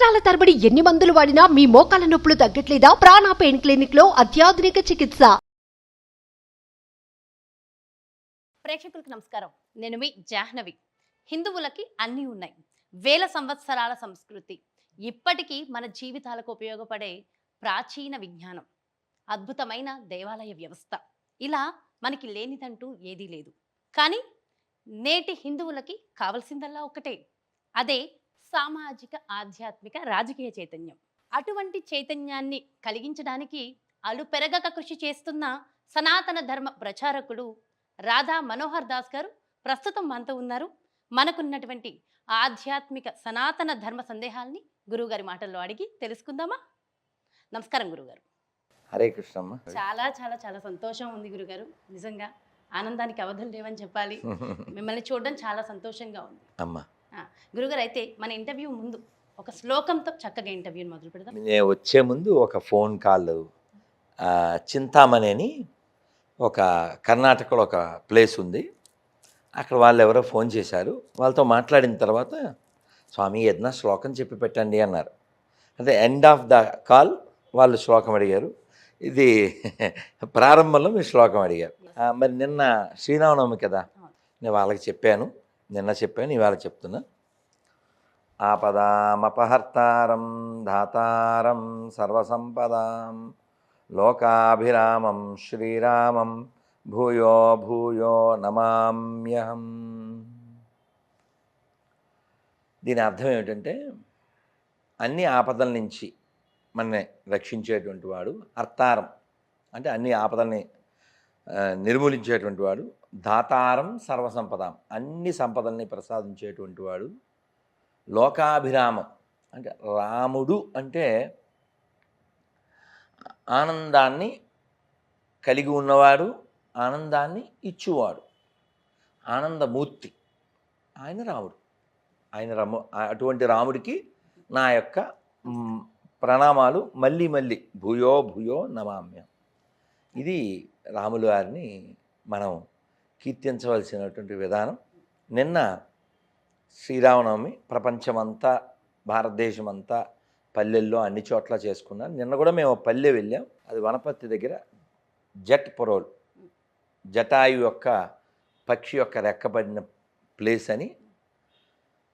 సంవత్సరాల తరబడి ఎన్ని మందులు వాడినా మీ మోకాల నొప్పులు తగ్గట్లేదా? ప్రాణ పెయిన్ క్లినిక్ లో అత్యాధునిక చికిత్స. ప్రేక్షకులకు నమస్కారం. నేను మీ జాహ్నవి. హిందువులకి అన్నీ ఉన్నాయి. వేల సంవత్సరాల సంస్కృతి, ఇప్పటికీ మన జీవితాలకు ఉపయోగపడే ప్రాచీన విజ్ఞానం, అద్భుతమైన దేవాలయ వ్యవస్థ, ఇలా మనకి లేనిదంటూ ఏదీ లేదు. కానీ నేటి హిందువులకి కావలసిందల్లా ఒకటే, అదే సామాజిక, ఆధ్యాత్మిక, రాజకీయ చైతన్యం. అటువంటి చైతన్యాన్ని కలిగించడానికి అలుపెరగక కృషి చేస్తున్న సనాతన ధర్మ ప్రచారకుడు రాధా మనోహర్ దాస్ గారు ప్రస్తుతం మనతో ఉన్నారు. మనకున్నటువంటి ఆధ్యాత్మిక సనాతన ధర్మ సందేహాల్ని గురువుగారి మాటల్లో అడిగి తెలుసుకుందామా? నమస్కారం గురుగారు. హరే కృష్ణమ్మ. చాలా చాలా చాలా సంతోషం ఉంది గురుగారు. నిజంగా ఆనందానికి అవధులు లేవని చెప్పాలి. మిమ్మల్ని చూడడం చాలా సంతోషంగా ఉంది అమ్మ. గురుగారు, అయితే మన ఇంటర్వ్యూ ముందు ఒక శ్లోకంతో చక్కగా ఇంటర్వ్యూని మొదలు పెడదాం. నేను వచ్చే ముందు ఒక ఫోన్ కాల్, చింతామణి అని ఒక కర్ణాటకలో ఒక ప్లేస్ ఉంది, అక్కడ వాళ్ళు ఎవరో ఫోన్ చేశారు. వాళ్ళతో మాట్లాడిన తర్వాత స్వామి ఏదైనా శ్లోకం చెప్పి పెట్టండి అన్నారు. అంటే ఎండ్ ఆఫ్ ద కాల్ వాళ్ళు శ్లోకం అడిగారు. ఇది ప్రారంభంలో మీరు శ్లోకం అడిగారు. మరి నిన్న శ్రీరామనవమి కదా, నేను వాళ్ళకి చెప్పాను, నిన్న చెప్పాను, ఇవాళ చెప్తున్నా. ఆపదామపహర్తారం ధాతారం సర్వసంపదాం లోకాభిరామం శ్రీరామం భూయో భూయో నమామ్యహం. దీని అర్థం ఏమిటంటే, అన్ని ఆపదల నుంచి మనని రక్షించేటువంటి వాడు. అర్తారం అంటే అన్ని ఆపదల్ని నిర్మూలించేటువంటి వాడు. ధాతారం సర్వసంపదాం అన్ని సంపదల్ని ప్రసాదించేటువంటి వాడు. లోకాభిరామం అంటే రాముడు అంటే ఆనందాన్ని కలిగి ఉన్నవాడు, ఆనందాన్ని ఇచ్చువాడు, ఆనందమూర్తి ఆయన రాముడు. అటువంటి రాముడికి నా యొక్క ప్రణామాలు మళ్ళీ మళ్ళీ భూయో భూయో నమామ్యం. ఇది రాములు వారిని మనం కీర్తించవలసినటువంటి విధానం. నిన్న శ్రీరామనవమి ప్రపంచమంతా, భారతదేశమంతా పల్లెల్లో అన్ని చోట్ల చేసుకున్నాం. నిన్న కూడా మేము పల్లె వెళ్ళాం. అది వనపర్తి దగ్గర జట్ పొరోల్, జటాయు యొక్క పక్షి యొక్క రెక్కబడిన ప్లేస్ అని.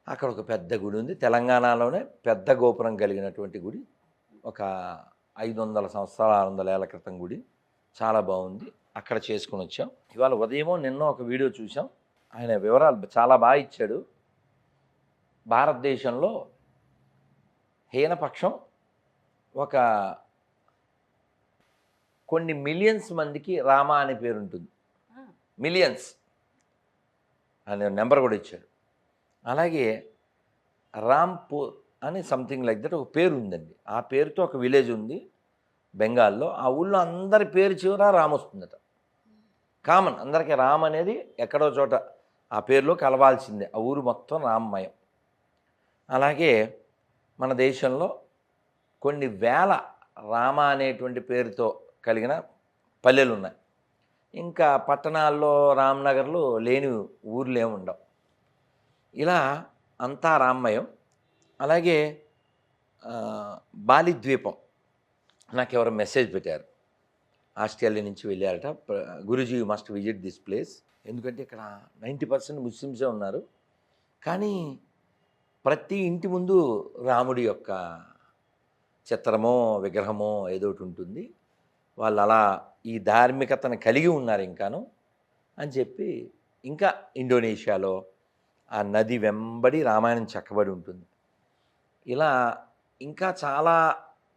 అక్కడ ఒక పెద్ద గుడి ఉంది, తెలంగాణలోనే పెద్ద గోపురం కలిగినటువంటి గుడి. ఒక 500 సంవత్సరాల 600 ఏళ్ల క్రితం గుడి. చాలా బాగుంది. అక్కడ చేసుకుని వచ్చాం. ఇవాళ ఉదయమో నిన్న ఒక వీడియో చూసాం. ఆయన వివరాలు చాలా బాగా ఇచ్చాడు. భారతదేశంలో హీనపక్షం ఒక కొన్ని మిలియన్స్ మందికి రామ అనే పేరు ఉంటుంది. మిలియన్స్ అనే నెంబర్ కూడా ఇచ్చాడు. అలాగే రాంపూర్ అని సంథింగ్ లైక్ దట్ ఒక పేరు ఉందండి. ఆ పేరుతో ఒక విలేజ్ ఉంది బెంగాల్లో. ఆ ఊళ్ళో అందరి పేరు చివర రామ్ వస్తుందట. కామన్, అందరికీ రామ్ అనేది ఎక్కడో చోట ఆ పేరులో కలవాల్సిందే. ఆ ఊరు మొత్తం రామ్మయం. అలాగే మన దేశంలో కొన్ని వేల రామ అనేటువంటి పేరుతో కలిగిన పల్లెలు ఉన్నాయి. ఇంకా పట్టణాల్లో రామ్నగర్లు లేని ఊర్లు ఏమి ఉండవు. ఇలా అంతా రామ్మయం. అలాగే బాలి ద్వీపం, నాకు ఎవరో మెసేజ్ పెట్టారు, ఆస్ట్రేలియా నుంచి వెళ్ళారట. Guruji you must visit this place. ఎందుకంటే ఇక్కడ 90% ముస్లిమ్సే ఉన్నారు. కానీ ప్రతి ఇంటి ముందు రాముడి యొక్క చిత్రమో విగ్రహమో ఏదో ఒకటి ఉంటుంది. వాళ్ళు అలా ఈ ధార్మికతను కలిగి ఉన్నారు ఇంకాను అని చెప్పి. ఇంకా ఇండోనేషియాలో ఆ నది వెంబడి రామాయణం చెక్కబడి ఉంటుంది. ఇలా ఇంకా చాలా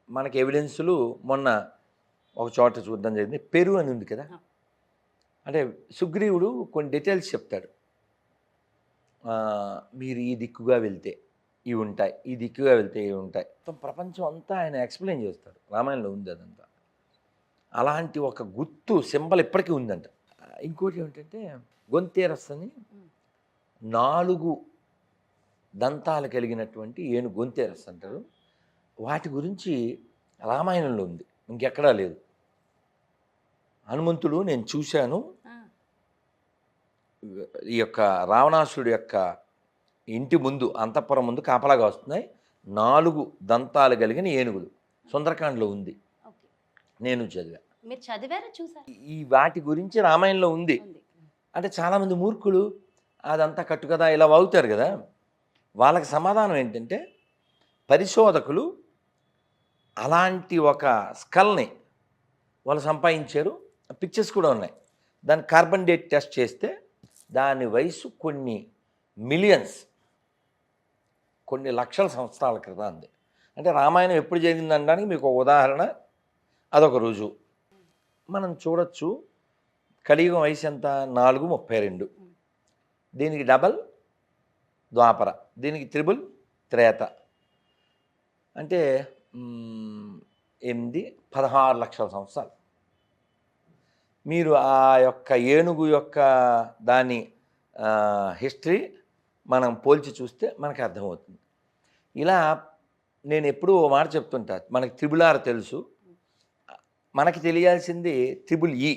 మనకి ఎవిడెన్సులు మొన్న ఒక చోట చూడడం జరిగింది. పెరు అని ఉంది కదా, అంటే సుగ్రీవుడు కొన్ని డీటెయిల్స్ చెప్తాడు. మీరు ఈ దిక్కుగా వెళ్తే ఇవి ఉంటాయి, ఈ దిక్కుగా వెళ్తే ఇవి ఉంటాయి. మొత్తం ప్రపంచం అంతా ఆయన ఎక్స్ప్లెయిన్ చేస్తాడు. రామాయణంలో ఉంది అదంతా. అలాంటి ఒక గుర్తు సింబల్ ఇప్పటికీ ఉందంట. ఇంకోటి ఏమిటంటే గొంతేరస్ అని 4 దంతాలు కలిగినటువంటి ఏనుగు గొంతేరస్ అంటారు. వాటి గురించి రామాయణంలో ఉంది, ఇంకెక్కడా లేదు. హనుమంతుడు నేను చూశాను, ఈ యొక్క రావణాసురుడు యొక్క ఇంటి ముందు, అంతఃపురం ముందు కాపలాగా వస్తున్నాయి. 4 దంతాలు కలిగిన ఏనుగులు సుందరకాండలో ఉంది. ఓకే. నేను చదివా. మీరు చదివారా చూసారా? ఈ వాటి గురించి రామాయణంలో ఉంది. ఉంది. అంటే చాలామంది మూర్ఖులు అదంతా కట్టు కదా ఇలా వాగుతారు కదా. వాళ్ళకి సమాధానం ఏంటంటే పరిశోధకులు అలాంటి ఒక స్కల్ని వాళ్ళు సంపాదించారు. పిక్చర్స్ కూడా ఉన్నాయి. దాని కార్బన్ డేట్ టెస్ట్ చేస్తే దాని వయసు కొన్ని మిలియన్స్, కొన్ని లక్షల సంవత్సరాల క్రితం ఉంది. అంటే రామాయణం ఎప్పుడు జరిగిందనడానికి మీకు ఒక ఉదాహరణ, అదొక రుజువు. మనం చూడొచ్చు కలియుగం వయసు ఎంత? 4:32. దీనికి డబల్ ద్వాపర, దీనికి త్రిబుల్ త్రేత. అంటే 16 లక్షల సంవత్సరాలు. మీరు ఆ యొక్క ఏనుగు యొక్క దాని హిస్టరీ మనం పోల్చి చూస్తే మనకు అర్థమవుతుంది. ఇలా నేను ఎప్పుడూ ఓ మాట చెప్తుంటా, మనకి త్రిబుల్ తెలుసు, మనకి తెలియాల్సింది ట్రిపుల్ ఈ.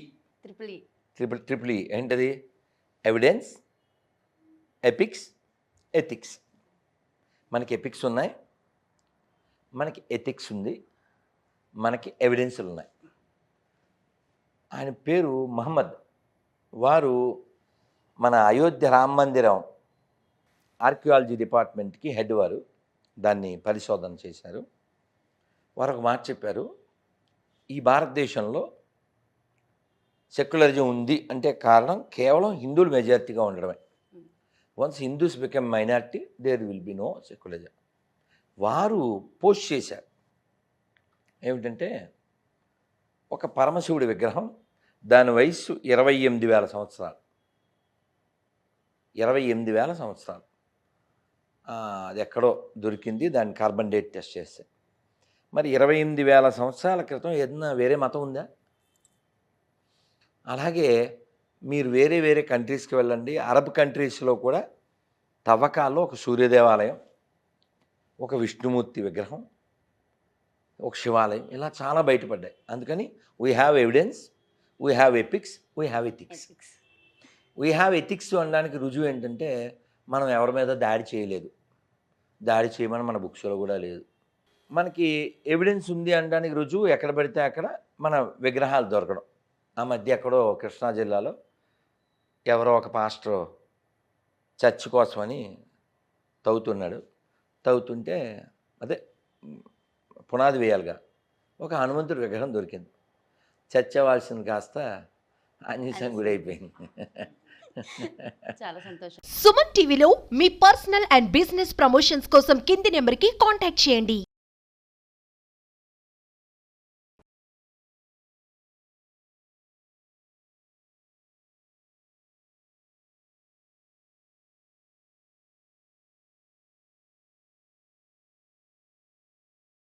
ట్రిపుల్ ఈ ఏంటది? Evidence, epics, ethics. మనకి ఎపిక్స్ ఉన్నాయి, మనకి ఎథిక్స్ ఉంది, మనకి ఎవిడెన్స్లు ఉన్నాయి. ఆయన పేరు మహమ్మద్. వారు మన అయోధ్య రామ మందిరం ఆర్కియాలజీ డిపార్ట్మెంట్కి హెడ్, వారు దాన్ని పరిశోధన చేశారు. వారు ఒక మాట చెప్పారు, ఈ భారతదేశంలో సెక్యులరిజం ఉంది అంటే కారణం కేవలం హిందువులు మెజారిటీగా ఉండడమే. Once Hindus become minority there will be no secularism. వారు పోస్ట్ చేశారు ఏమిటంటే ఒక పరమశివుడి విగ్రహం, దాని వయస్సు 28,000 సంవత్సరాలు. 28,000 సంవత్సరాలు. అది ఎక్కడో దొరికింది, దాన్ని కార్బన్ డేట్ టెస్ట్ చేస్తే. మరి 28,000 సంవత్సరాల క్రితం ఏదైనా వేరే మతం ఉందా? అలాగే మీరు వేరే వేరే కంట్రీస్కి వెళ్ళండి. అరబ్ కంట్రీస్లో కూడా తవ్వకాల్లో ఒక సూర్యదేవాలయం, ఒక విష్ణుమూర్తి విగ్రహం, ఒక శివాలయం, ఇలా చాలా బయటపడ్డాయి. అందుకని we have evidence, we have epics, we have ethics. We have ethics అనడానికి రుజువు ఏంటంటే మనం ఎవరి మీద దాడి చేయలేదు, దాడి చేయమని మన బుక్స్లో కూడా లేదు. మనకి ఎవిడెన్స్ ఉంది అనడానికి రుజువు ఎక్కడ పడితే అక్కడ మన విగ్రహాలు దొరకడం. ఆ మధ్య ఎక్కడో కృష్ణా జిల్లాలో ఎవరో ఒక పాస్టర్ చర్చ్ కోసమని తవ్వుతున్నాడు. తవ్వుతుంటే అదే పునాది వేయాలిగా ఒక హనుమంతుడి విగ్రహం దొరికింది. చర్చ్ అవ్వాల్సింది కాస్త ఆంజనేయ గుడి అయిపోయింది. చాలా సంతోషం. సుమన్ టీవీలో మీ పర్సనల్ అండ్ బిజినెస్ ప్రమోషన్స్ కోసం కింది నెంబర్కి కాంటాక్ట్ చేయండి.